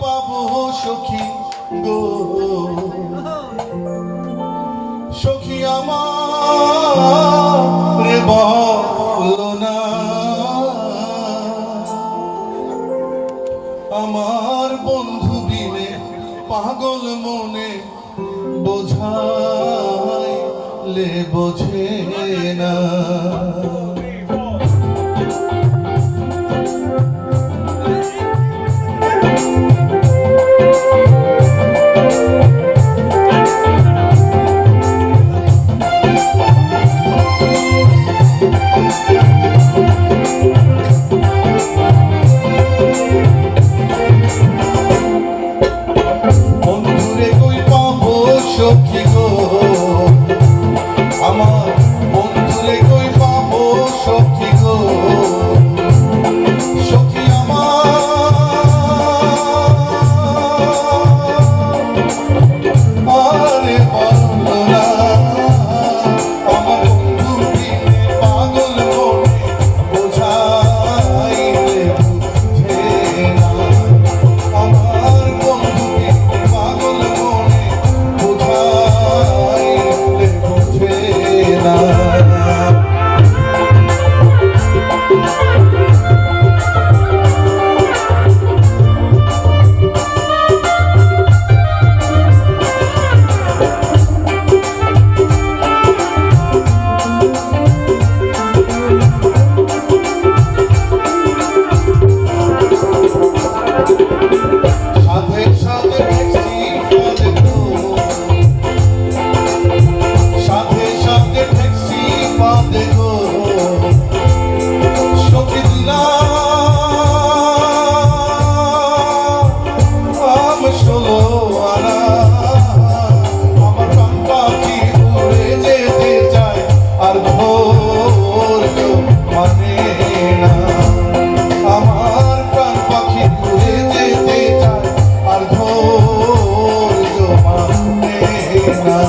পাবো সখী গো, সখী আমার বলো না, আমার বন্ধু বিনে পাগল মনে বোঝাইলে বোঝে না। সখী গো, আমার বন্ধুরে কই পাবো সখী গো, সখী আমার বলো না, আমার বন্ধু বিনে পাগল মনে বোঝাইলে বুঝে না, আমার বন্ধু বিনে পাগল মনে বোঝাইলে বুঝে না। আমার প্রাণ পাখি উড়ে যেতে চায় আর ধৈর্য মানে না।